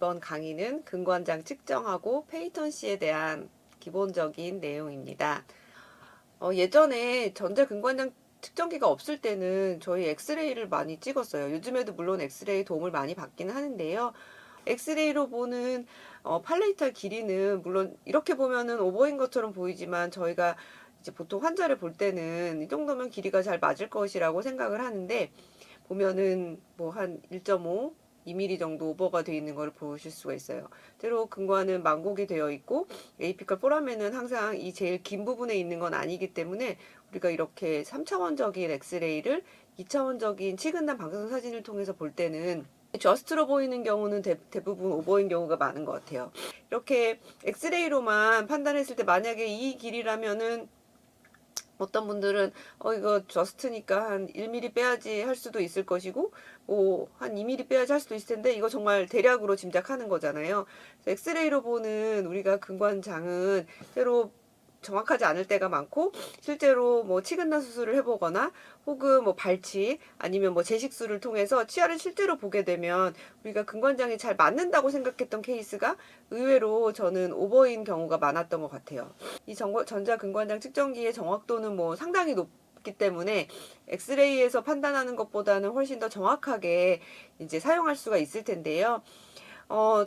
이번 강의는 근관장 측정하고 페이턴시에 대한 기본적인 내용입니다. 예전에 전자근관장 측정기가 없을 때는 저희 엑스레이를 많이 찍었어요. 요즘에도 물론 엑스레이 도움을 많이 받기는 하는데요. 엑스레이로 보는 팔레이탈 길이는 물론 이렇게 보면은 오버인 것처럼 보이지만 저희가 이제 보통 환자를 볼 때는 이 정도면 길이가 잘 맞을 것이라고 생각을 하는데 보면은 뭐 한 1.5, 2mm 정도 오버가 되어 있는 걸 보실 수가 있어요. 때로 근관은 만곡이 되어 있고 에이피컬 포라멘은 항상 이 제일 긴 부분에 있는 건 아니기 때문에 우리가 이렇게 3차원적인 엑스레이를 2차원적인 치근난 방사선 사진을 통해서 볼 때는 저스트로 보이는 경우는 대부분 오버인 경우가 많은 것 같아요. 이렇게 엑스레이로만 판단했을 때 만약에 이 길이라면은 어떤 분들은 이거 저스트니까 한 1mm 빼야지 할 수도 있을 것이고 뭐 한 2mm 빼야지 할 수도 있을 텐데 이거 정말 대략으로 짐작하는 거잖아요. 엑스레이로 보는 우리가 근관장은 때로 정확하지 않을 때가 많고 실제로 뭐 치근난 수술을 해보거나 혹은 뭐 발치 아니면 뭐 제식술을 통해서 치아를 실제로 보게 되면 우리가 근관장이 잘 맞는다고 생각했던 케이스가 의외로 저는 오버인 경우가 많았던 것 같아요. 이 전자근관장 측정기의 정확도는 뭐 상당히 높기 때문에 엑스레이에서 판단하는 것보다는 훨씬 더 정확하게 이제 사용할 수가 있을 텐데요.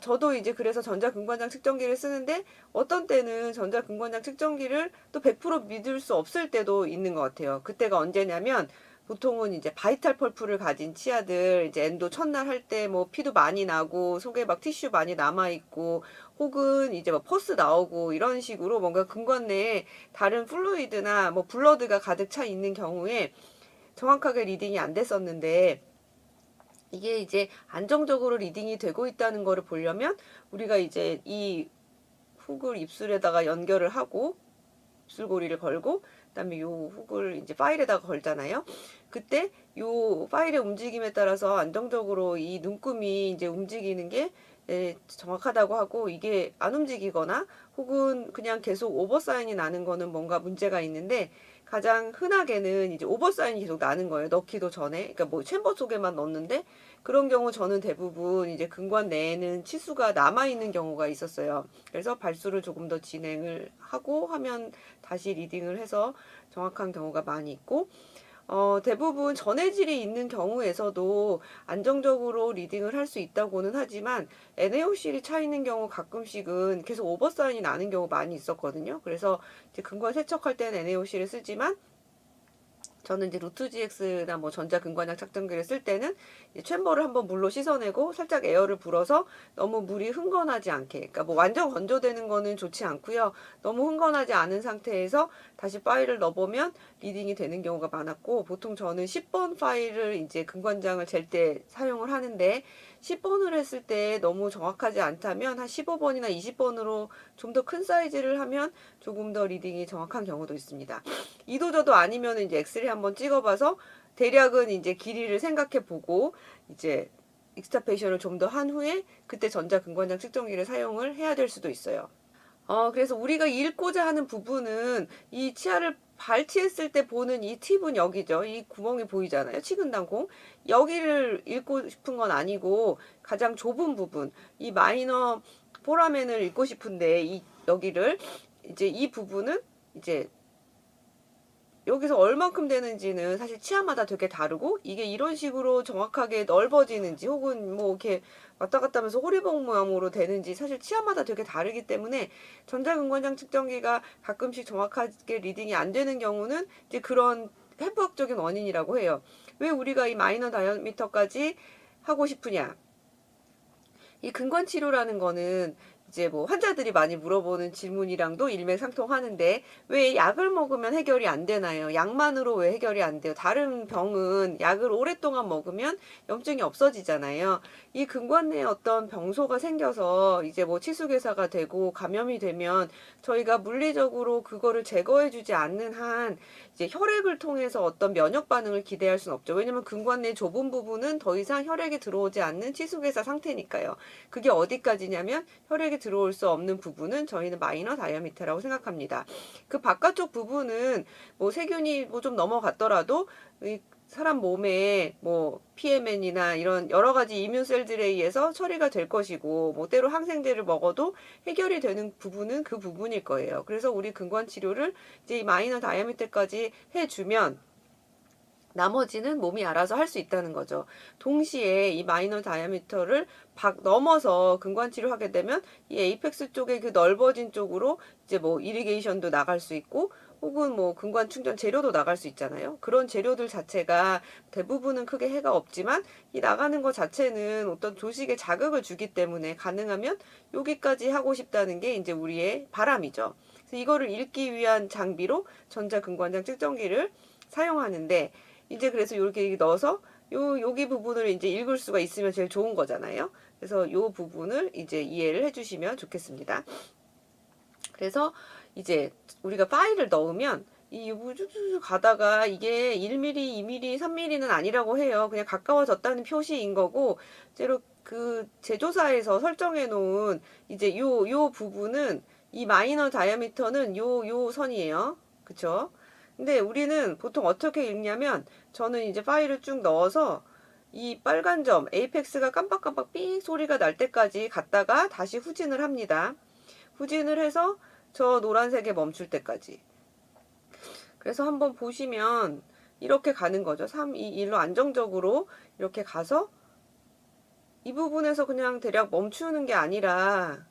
저도 이제 그래서 전자근관장 측정기를 쓰는데 어떤 때는 전자근관장 측정기를 또 100% 믿을 수 없을 때도 있는 것 같아요. 그때가 언제냐면 보통은 이제 바이탈 펄프를 가진 치아들 이제 엔도 첫날 할 때 뭐 피도 많이 나고 속에 막 티슈 많이 남아 있고 혹은 이제 뭐 퍼스 나오고 이런 식으로 뭔가 근관 내에 다른 플루이드나 뭐 블러드가 가득 차 있는 경우에 정확하게 리딩이 안 됐었는데 이게 이제 안정적으로 리딩이 되고 있다는 거를 보려면 우리가 이제 이 훅을 입술에다가 연결을 하고 입술고리를 걸고 그다음에 요 훅을 이제 파일에다가 걸잖아요. 그때 요 파일의 움직임에 따라서 안정적으로 이 눈금이 이제 움직이는 게 정확하다고 하고 이게 안 움직이거나 혹은 그냥 계속 오버사인이 나는 거는 뭔가 문제가 있는데 가장 흔하게는 이제 오버사인이 계속 나는 거예요. 넣기도 전에. 그러니까 뭐 챔버 속에만 넣는데 그런 경우 저는 대부분 이제 근관 내에는 치수가 남아있는 경우가 있었어요. 그래서 발수를 조금 더 진행을 하고 하면 다시 리딩을 해서 정확한 경우가 많이 있고, 대부분 전해질이 있는 경우에서도 안정적으로 리딩을 할 수 있다고는 하지만 NaOCl이 차 있는 경우 가끔씩은 계속 오버사인이 나는 경우 많이 있었거든요. 그래서 이제 근관 세척할 때는 NaOC를 쓰지만 저는 이제 루트-GX나 뭐 전자근관장 착정기를 쓸 때는 챔버를 한번 물로 씻어내고 살짝 에어를 불어서 너무 물이 흥건하지 않게, 그러니까 뭐 완전 건조되는 거는 좋지 않고요. 너무 흥건하지 않은 상태에서 다시 파일을 넣어보면 리딩이 되는 경우가 많았고, 보통 저는 10번 파일을 이제 근관장을 잴 때 사용을 하는데 10번을 했을 때 너무 정확하지 않다면 한 15번이나 20번으로 좀 더 큰 사이즈를 하면 조금 더 리딩이 정확한 경우도 있습니다. 이도저도 아니면 이제 엑스레이 한번 찍어봐서 대략은 이제 길이를 생각해 보고 이제 익스트라페이션을 좀 더 한 후에 그때 전자근관장 측정기를 사용을 해야 될 수도 있어요. 그래서 우리가 읽고자 하는 부분은 이 치아를 발치했을 때 보는 이 팁은 여기죠. 이 구멍이 보이잖아요. 치근단콩. 여기를 읽고 싶은 건 아니고 가장 좁은 부분, 이 마이너 포라멘을 읽고 싶은데 이 여기를 이제 이 부분은 이제 여기서 얼만큼 되는지는 사실 치아마다 되게 다르고 이게 이런 식으로 정확하게 넓어지는지 혹은 뭐 이렇게 왔다 갔다 하면서 호리봉 모양으로 되는지 사실 치아마다 되게 다르기 때문에 전자근관장 측정기가 가끔씩 정확하게 리딩이 안 되는 경우는 이제 그런 해부학적인 원인이라고 해요. 왜 우리가 이 마이너 다이아미터까지 하고 싶으냐? 이 근관 치료라는 거는 이제 뭐 환자들이 많이 물어보는 질문이랑도 일맥상통하는데 왜 약을 먹으면 해결이 안 되나요? 약만으로 왜 해결이 안 돼요? 다른 병은 약을 오랫동안 먹으면 염증이 없어지잖아요. 이 근관 내에 어떤 병소가 생겨서 이제 뭐 치수괴사가 되고 감염이 되면 저희가 물리적으로 그거를 제거해주지 않는 한 이제 혈액을 통해서 어떤 면역 반응을 기대할 수는 없죠. 왜냐면 근관 내 좁은 부분은 더 이상 혈액이 들어오지 않는 치수괴사 상태니까요. 그게 어디까지냐면 혈액이 들어올 수 없는 부분은 저희는 마이너 다이아미터라고 생각합니다. 그 바깥쪽 부분은 뭐 세균이 뭐 좀 넘어갔더라도 사람 몸에 뭐 PMN이나 이런 여러 가지 이뮨셀들에 의해서 처리가 될 것이고, 뭐 때로 항생제를 먹어도 해결이 되는 부분은 그 부분일 거예요. 그래서 우리 근관 치료를 이제 이 마이너 다이아미터까지 해주면 나머지는 몸이 알아서 할 수 있다는 거죠. 동시에 이 마이너 다이아미터를 넘어서 근관 치료하게 되면 이 에이펙스 쪽의 그 넓어진 쪽으로 이제 뭐 이리게이션도 나갈 수 있고, 혹은 뭐 근관 충전 재료도 나갈 수 있잖아요. 그런 재료들 자체가 대부분은 크게 해가 없지만 이 나가는 것 자체는 어떤 조직에 자극을 주기 때문에 가능하면 여기까지 하고 싶다는 게 이제 우리의 바람이죠. 그래서 이거를 읽기 위한 장비로 전자근관장 측정기를 사용하는데, 이제 그래서 이렇게 넣어서 여기 부분을 이제 읽을 수가 있으면 제일 좋은 거잖아요. 그래서 요 부분을 이제 이해를 해주시면 좋겠습니다. 그래서 이제 우리가 파일을 넣으면 이 우주주 가다가 이게 1mm, 2mm, 3mm는 아니라고 해요. 그냥 가까워졌다는 표시인 거고, 제로 그 제조사에서 설정해 놓은 이제 요 부분은 이 마이너 다이아미터는 요 선이에요. 그쵸? 근데 우리는 보통 어떻게 읽냐면, 저는 이제 파일을 쭉 넣어서 이 빨간 점 에이펙스가 깜빡깜빡 삑 소리가 날 때까지 갔다가 다시 후진을 합니다. 후진을 해서 저 노란색에 멈출 때까지. 그래서 한번 보시면 이렇게 가는 거죠. 3, 2, 1로 안정적으로 이렇게 가서 이 부분에서 그냥 대략 멈추는 게 아니라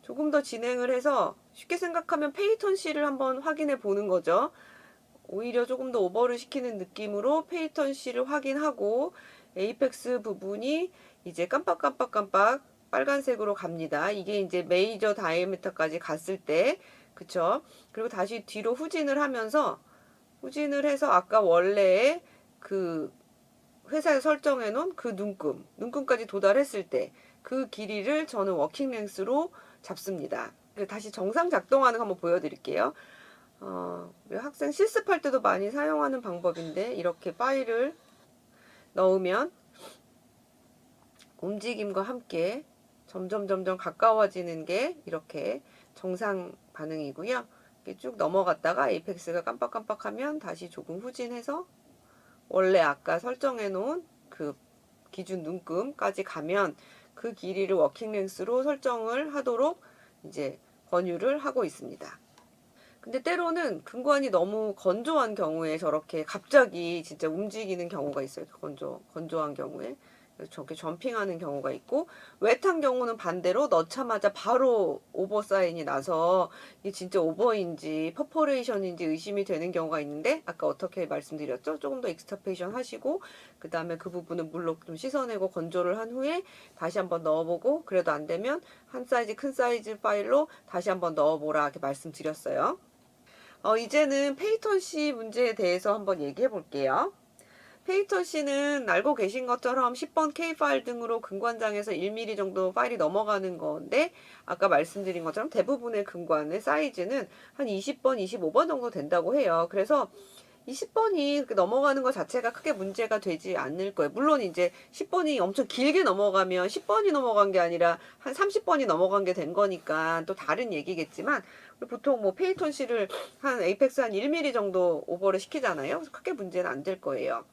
조금 더 진행을 해서, 쉽게 생각하면 페이턴시를 한번 확인해 보는 거죠. 오히려 조금 더 오버를 시키는 느낌으로 페이턴시를 확인하고, 에이펙스 부분이 이제 깜빡깜빡깜빡 빨간색으로 갑니다. 이게 이제 메이저 다이아미터까지 갔을 때, 그쵸? 그리고 다시 뒤로 후진을 하면서, 후진을 해서 아까 원래의 그 회사에 설정해 놓은 그 눈금까지 도달했을 때 그 길이를 저는 워킹 랭스로 잡습니다. 다시 정상 작동하는 거 한번 보여드릴게요. 학생 실습할 때도 많이 사용하는 방법인데, 이렇게 파일을 넣으면 움직임과 함께 점점 가까워지는 게 이렇게 정상 반응이고요. 이렇게 쭉 넘어갔다가 에이펙스가 깜빡깜빡하면 다시 조금 후진해서 원래 아까 설정해 놓은 그 기준 눈금까지 가면 그 길이를 워킹 랭스로 설정을 하도록 이제 권유를 하고 있습니다. 근데 때로는 근관이 너무 건조한 경우에 저렇게 갑자기 진짜 움직이는 경우가 있어요. 건조한 경우에. 저렇게 점핑하는 경우가 있고, 웻한 경우는 반대로 넣자마자 바로 오버 사인이 나서 이게 진짜 오버인지 퍼포레이션인지 의심이 되는 경우가 있는데, 아까 어떻게 말씀드렸죠? 조금 더 익스터페이션 하시고 그 다음에 그 부분은 물로 좀 씻어내고 건조를 한 후에 다시 한번 넣어보고, 그래도 안 되면 한 사이즈 큰 사이즈 파일로 다시 한번 넣어보라 이렇게 말씀드렸어요. 이제는 페이턴시 문제에 대해서 한번 얘기해 볼게요. 페이턴시는 알고 계신 것처럼 10번 K 파일 등으로 근관장에서 1mm 정도 파일이 넘어가는 건데, 아까 말씀드린 것처럼 대부분의 근관의 사이즈는 한 20번, 25번 정도 된다고 해요. 그래서 이 10번이 넘어가는 것 자체가 크게 문제가 되지 않을 거예요. 물론 이제 10번이 엄청 길게 넘어가면 10번이 넘어간 게 아니라 한 30번이 넘어간 게 된 거니까 또 다른 얘기겠지만, 보통 뭐 페이턴시를 한 에이펙스 한 1mm 정도 오버를 시키잖아요. 그래서 크게 문제는 안 될 거예요.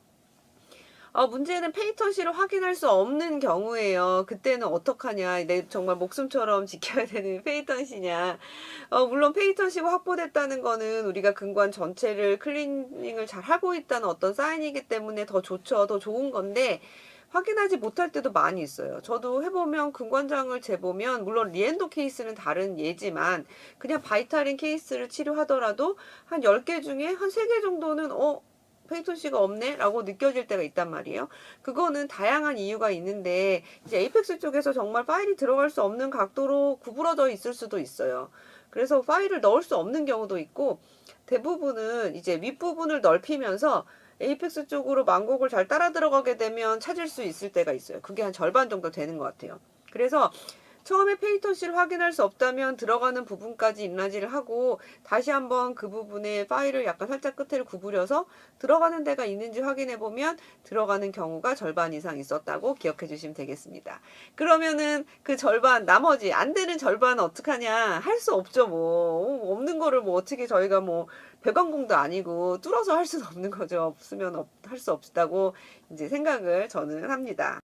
문제는 페이턴시를 확인할 수 없는 경우에요. 그때는 어떡하냐. 내 정말 목숨처럼 지켜야 되는 페이턴시냐. 물론 페이턴시가 확보됐다는 거는 우리가 근관 전체를 클리닝을 잘 하고 있다는 어떤 사인이기 때문에 더 좋죠. 더 좋은 건데, 확인하지 못할 때도 많이 있어요. 저도 해보면 근관장을 재보면, 물론 리엔도 케이스는 다른 예지만 그냥 바이탈인 케이스를 치료하더라도 한 10개 중에 한 3개 정도는 페이턴시가 없네? 라고 느껴질 때가 있단 말이에요. 그거는 다양한 이유가 있는데, 이제 에이펙스 쪽에서 정말 파일이 들어갈 수 없는 각도로 구부러져 있을 수도 있어요. 그래서 파일을 넣을 수 없는 경우도 있고, 대부분은 이제 윗부분을 넓히면서 에이펙스 쪽으로 만곡을 잘 따라 들어가게 되면 찾을 수 있을 때가 있어요. 그게 한 절반 정도 되는 것 같아요. 그래서 처음에 페이턴시를 확인할 수 없다면 들어가는 부분까지 인라지를 하고 다시 한번 그 부분에 파일을 약간 살짝 끝을 구부려서 들어가는 데가 있는지 확인해 보면 들어가는 경우가 절반 이상 있었다고 기억해 주시면 되겠습니다. 그러면은 그 절반, 나머지 안 되는 절반은 어떡하냐? 할 수 없죠, 뭐. 없는 거를 뭐 어떻게 저희가 뭐 배관공도 아니고 뚫어서 할 수는 없는 거죠. 없으면 할 수 없다고 이제 생각을 저는 합니다.